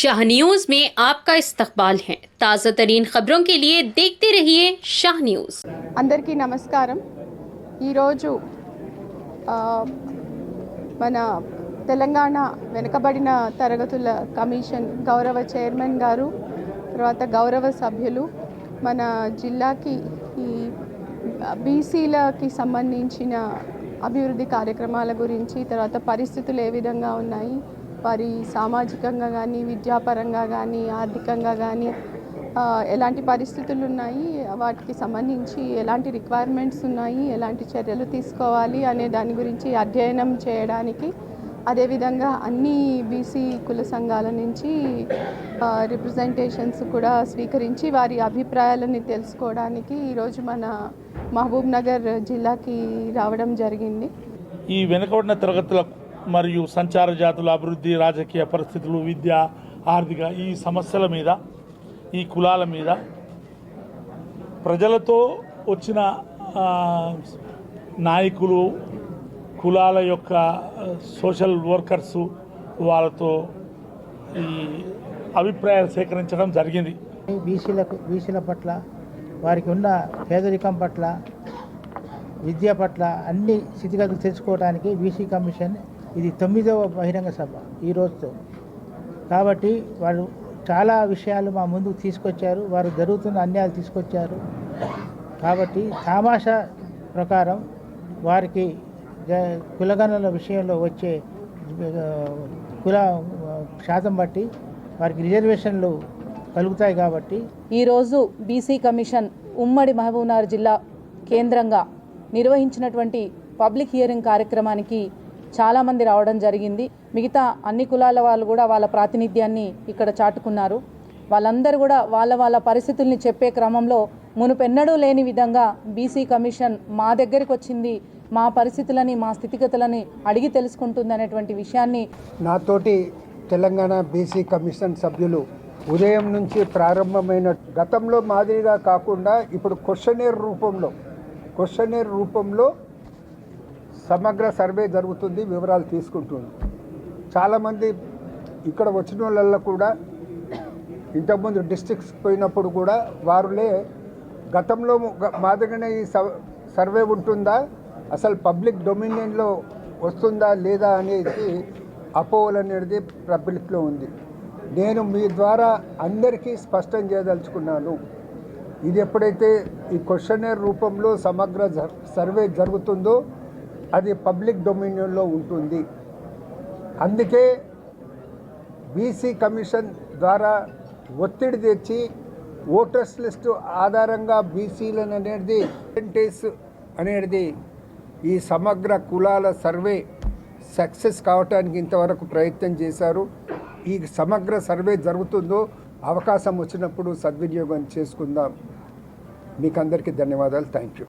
Shah news में आपका इस्तकबाल है। ताज़ा तरीन खबरों के लिए देखते रहिए शाह न्यूज। అందరికీ నమస్కారం। ఈరోజు మన తెలంగాణ వెనుకబడిన తరగతుల కమిషన్ గౌరవ చైర్మన్ గారు, తర్వాత గౌరవ సభ్యులు మన జిల్లాకి ఈ బీసీలకి సంబంధించిన అభివృద్ధి కార్యక్రమాల గురించి, తర్వాత పరిస్థితులు ఏ విధంగా ఉన్నాయి, వారి సామాజికంగా కానీ, విద్యాపరంగా కానీ, ఆర్థికంగా కానీ ఎలాంటి పరిస్థితులు ఉన్నాయి, వాటికి సంబంధించి ఎలాంటి రిక్వైర్మెంట్స్ ఉన్నాయి, ఎలాంటి చర్యలు తీసుకోవాలి అనే దాని గురించి అధ్యయనం చేయడానికి, అదేవిధంగా అన్ని బీసీ కుల సంఘాల నుంచి రిప్రజెంటేషన్స్ కూడా స్వీకరించి వారి అభిప్రాయాలని తెలుసుకోవడానికి ఈరోజు మన మహబూబ్ నగర్ జిల్లాకి రావడం జరిగింది. ఈ వెనుకబడిన తరగతుల మరియు సంచార జాతుల అభివృద్ధి, రాజకీయ పరిస్థితులు, విద్య, ఆర్థిక ఈ సమస్యల మీద, ఈ కులాల మీద ప్రజలతో వచ్చిన నాయకులు, కులాల యొక్క సోషల్ వర్కర్సు వాళ్ళతో ఈ అభిప్రాయాలు సేకరించడం జరిగింది. బీసీల పట్ల, వారికి ఉన్న పేదరికం పట్ల, విద్య పట్ల అన్ని స్థితిగతులు తెలుసుకోవడానికి బీసీ కమిషన్ ఇది 9వ బహిరంగ సభ ఈరోజుతో. కాబట్టి వాళ్ళు చాలా విషయాలు మా ముందుకు తీసుకొచ్చారు, వారు జరుగుతున్న అన్యాయాలు తీసుకొచ్చారు. కాబట్టి తమాషా ప్రకారం వారికి కులగణన విషయంలో వచ్చే కుల శాతం బట్టి వారికి రిజర్వేషన్లు కలుగుతాయి. కాబట్టి ఈరోజు బీసీ కమిషన్ ఉమ్మడి మహబూబ్నగర్ జిల్లా కేంద్రంగా నిర్వహించినటువంటి పబ్లిక్ హియరింగ్ కార్యక్రమానికి చాలామంది రావడం జరిగింది. మిగతా అన్ని కులాల వాళ్ళు కూడా వాళ్ళ ప్రాతినిధ్యాన్ని ఇక్కడ చాటుకున్నారు. వాళ్ళందరూ కూడా వాళ్ళ పరిస్థితుల్ని చెప్పే క్రమంలో మునుపెన్నడూ లేని విధంగా బీసీ కమిషన్ మా దగ్గరికి వచ్చింది, మా పరిస్థితులని, మా స్థితిగతులని అడిగి తెలుసుకుంటుంది అనేటువంటి విషయాన్ని నాతోటి తెలంగాణ బీసీ కమిషన్ సభ్యులు ఉదయం నుంచి ప్రారంభమైన గతంలో మాదిరిగా కాకుండా ఇప్పుడు క్వశ్చనేర్ రూపంలో సమగ్ర సర్వే జరుగుతుంది, వివరాలు తీసుకుంటుంది. చాలామంది ఇక్కడ వచ్చిన వాళ్ళల్లో కూడా ఇంతకుముందు డిస్ట్రిక్ట్స్ పోయినప్పుడు కూడా వారులే గతంలో మాదిరిగానే ఈ సర్వే ఉంటుందా, అసలు పబ్లిక్ డొమినియన్లో వస్తుందా లేదా అనేది అపోహలు అనేది పబ్లిక్లో ఉంది. నేను మీ ద్వారా అందరికీ స్పష్టం చేయదలుచుకున్నాను, ఇది ఎప్పుడైతే ఈ క్వశ్చనేర్ రూపంలో సమగ్ర సర్వే జరుగుతుందో అది పబ్లిక్ డొమినియన్లో ఉంటుంది. అందుకే బీసీ కమిషన్ ద్వారా ఒత్తిడి తెచ్చి ఓటర్స్ లిస్టు ఆధారంగా బీసీలను అనేది ఈ సమగ్ర కులాల సర్వే సక్సెస్ కావటానికి ఇంతవరకు ప్రయత్నం చేశారు. ఈ సమగ్ర సర్వే జరుగుతుందో అవకాశం వచ్చినప్పుడు సద్వినియోగం చేసుకుందాం. మీకు అందరికీ ధన్యవాదాలు. Thank you.